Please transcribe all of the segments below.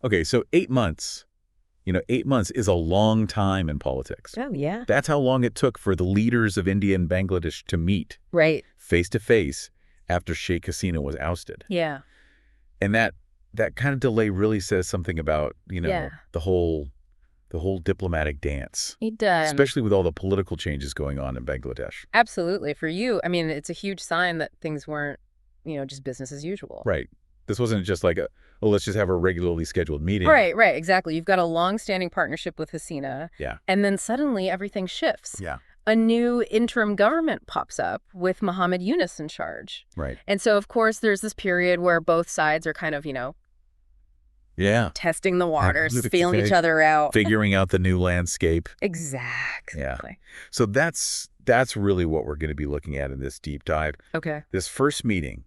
Okay, so 8 months. 8 months is a long time in politics. Oh, yeah. That's how long it took for the leaders of India and Bangladesh to meet Right. face to face after Sheikh Hasina was ousted. Yeah. And that kind of delay really says something about, Yeah. the whole diplomatic dance, It does. especially with all the political changes going on in Bangladesh. Absolutely. For you, I mean, it's a huge sign that things weren't, just business as usual. Right. This wasn't just like let's just have a regularly scheduled meeting. Right, exactly. You've got a long-standing partnership with Hasina. Yeah. And then suddenly everything shifts. Yeah. A new interim government pops up with Mohammed Yunus in charge. Right. And so, of course, there's this period where both sides are kind of, Yeah. testing the waters, Absolutely. feeling each other out. Figuring out the new landscape. Exactly. Yeah. So that's really what we're going to be looking at in this deep dive. Okay. This first meeting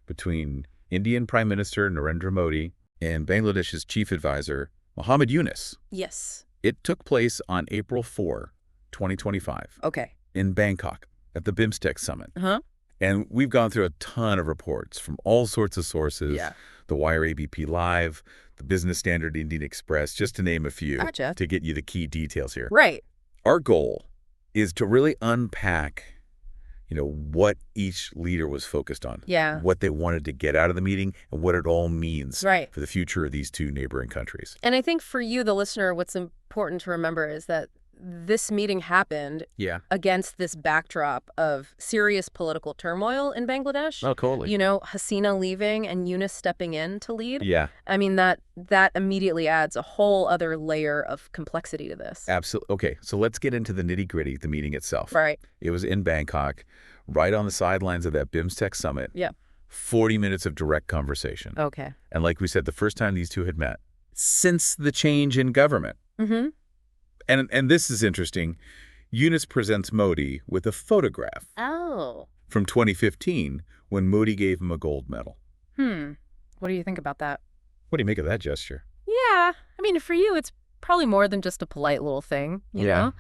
between Indian Prime Minister Narendra Modi and Bangladesh's chief advisor, Mohammed Yunus. Yes. It took place on April 4, 2025. Okay. In Bangkok at the BIMSTEC summit. Uh-huh. And we've gone through a ton of reports from all sorts of sources. Yeah. The Wire ABP Live, the Business Standard Indian Express, just to name a few. Gotcha. To get you the key details here. Right. Our goal is to really unpack what each leader was focused on. Yeah. What they wanted to get out of the meeting and what it all means for the future of these two neighboring countries. And I think for you, the listener, what's important to remember is that this meeting happened against this backdrop of serious political turmoil in Bangladesh. Oh, totally. Hasina leaving and Yunus stepping in to lead. Yeah. I mean, that immediately adds a whole other layer of complexity to this. Absolutely. Okay, so let's get into the nitty-gritty, the meeting itself. Right. It was in Bangkok, right on the sidelines of that BIMSTEC summit. Yeah. 40 minutes of direct conversation. Okay. And like we said, the first time these two had met since the change in government. Mm-hmm. And this is interesting. Yunus presents Modi with a photograph. Oh. From 2015 when Modi gave him a gold medal. What do you think about that? What do you make of that gesture? Yeah. I mean, for you, it's probably more than just a polite little thing, you know?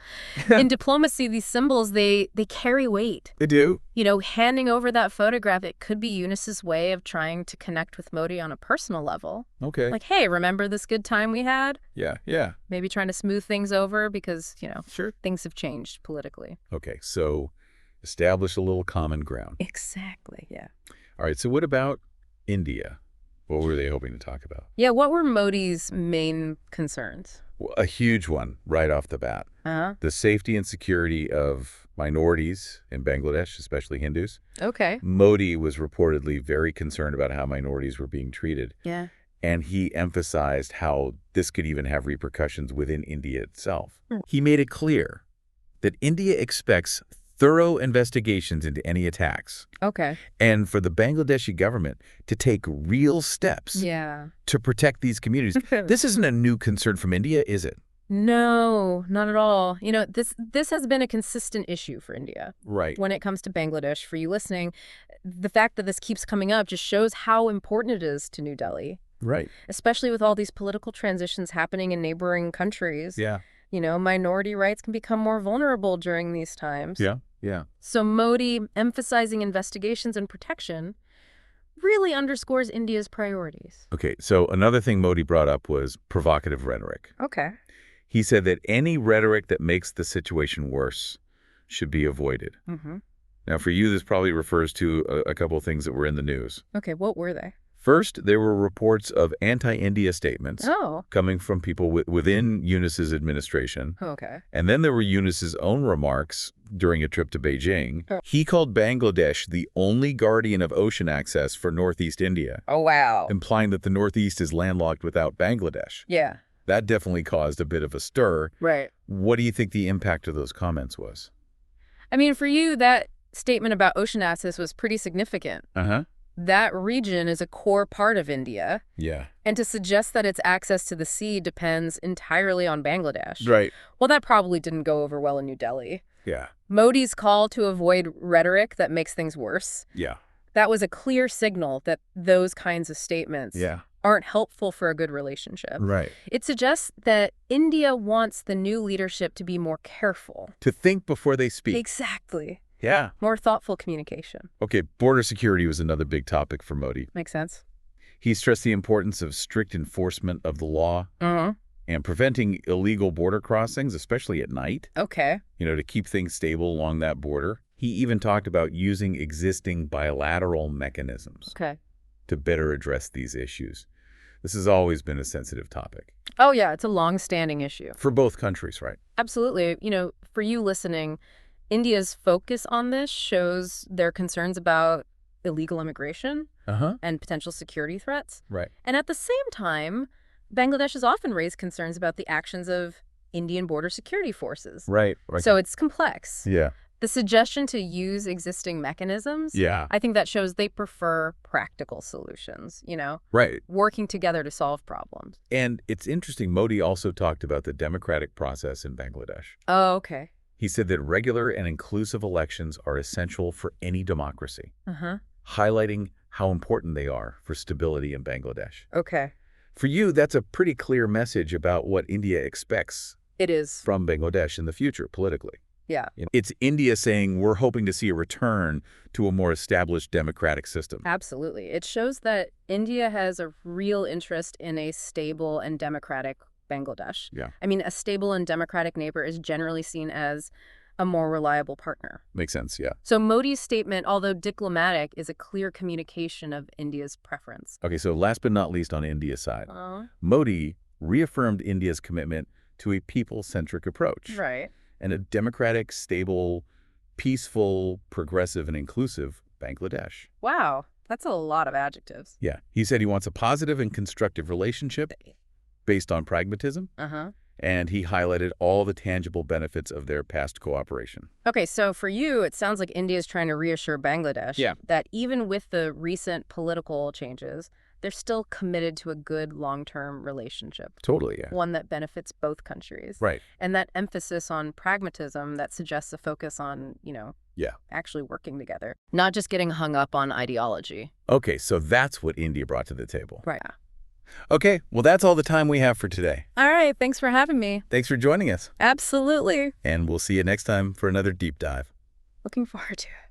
In diplomacy, these symbols, they carry weight. They do. Handing over that photograph, it could be Yunus's way of trying to connect with Modi on a personal level. Okay. Like, hey, remember this good time we had? Yeah. Maybe trying to smooth things over because, Sure. things have changed politically. Okay, so establish a little common ground. Exactly, yeah. All right, so what about India? What were they hoping to talk about? Yeah, what were Modi's main concerns? Well, a huge one right off the bat. Uh-huh. The safety and security of minorities in Bangladesh, especially Hindus. Okay. Modi was reportedly very concerned about how minorities were being treated. Yeah. And he emphasized how this could even have repercussions within India itself. He made it clear that India expects thorough investigations into any attacks. Okay. And for the Bangladeshi government to take real steps to protect these communities. This isn't a new concern from India, is it? No, not at all. This has been a consistent issue for India. Right. When it comes to Bangladesh, for you listening, the fact that this keeps coming up just shows how important it is to New Delhi. Right. Especially with all these political transitions happening in neighboring countries. Yeah. Minority rights can become more vulnerable during these times. Yeah. So Modi emphasizing investigations and protection really underscores India's priorities. Okay, so another thing Modi brought up was provocative rhetoric. Okay. He said that any rhetoric that makes the situation worse should be avoided. Mm-hmm. Now, for you, this probably refers to a couple of things that were in the news. Okay, what were they? First, there were reports of anti-India statements coming from people within Yunus's administration. Okay. And then there were Yunus's own remarks during a trip to Beijing. He called Bangladesh the only guardian of ocean access for Northeast India. Oh, wow. Implying that the Northeast is landlocked without Bangladesh. Yeah. That definitely caused a bit of a stir. Right. What do you think the impact of those comments was? I mean, for you, that statement about ocean access was pretty significant. Uh-huh. That region is a core part of India. Yeah. And to suggest that its access to the sea depends entirely on Bangladesh. Right. Well, that probably didn't go over well in New Delhi. Yeah. Modi's call to avoid rhetoric that makes things worse. Yeah. That was a clear signal that those kinds of statements aren't helpful for a good relationship. Right. It suggests that India wants the new leadership to be more careful. To think before they speak. Exactly. Yeah. More thoughtful communication. Okay, border security was another big topic for Modi. Makes sense. He stressed the importance of strict enforcement of the law and preventing illegal border crossings, especially at night. Okay. To keep things stable along that border. He even talked about using existing bilateral mechanisms to better address these issues. This has always been a sensitive topic. Oh, yeah. It's a long-standing issue. For both countries, right? Absolutely. For you listening, India's focus on this shows their concerns about illegal immigration and potential security threats. Right. And at the same time, Bangladesh has often raised concerns about the actions of Indian border security forces. Right. So it's complex. Yeah. The suggestion to use existing mechanisms, I think that shows they prefer practical solutions, Right. working together to solve problems. And it's interesting, Modi also talked about the democratic process in Bangladesh. Oh, okay. He said that regular and inclusive elections are essential for any democracy, highlighting how important they are for stability in Bangladesh. Okay. For you, that's a pretty clear message about what India expects from Bangladesh in the future politically. Yeah. It's India saying we're hoping to see a return to a more established democratic system. Absolutely. It shows that India has a real interest in a stable and democratic Bangladesh. Yeah. I mean, a stable and democratic neighbor is generally seen as a more reliable partner. Makes sense, yeah. So Modi's statement, although diplomatic, is a clear communication of India's preference. Okay, so last but not least on India's side, Modi reaffirmed India's commitment to a people-centric approach. Right. And a democratic, stable, peaceful, progressive, and inclusive Bangladesh. Wow, that's a lot of adjectives. Yeah. He said he wants a positive and constructive relationship based on pragmatism. And he highlighted all the tangible benefits of their past cooperation. Okay, so for you, it sounds like India is trying to reassure Bangladesh that even with the recent political changes, they're still committed to a good long-term relationship. Totally, yeah. One that benefits both countries. Right. And that emphasis on pragmatism that suggests a focus on, actually working together, not just getting hung up on ideology. Okay, so that's what India brought to the table. Right. Okay, well, that's all the time we have for today. All right, thanks for having me. Thanks for joining us. Absolutely. And we'll see you next time for another deep dive. Looking forward to it.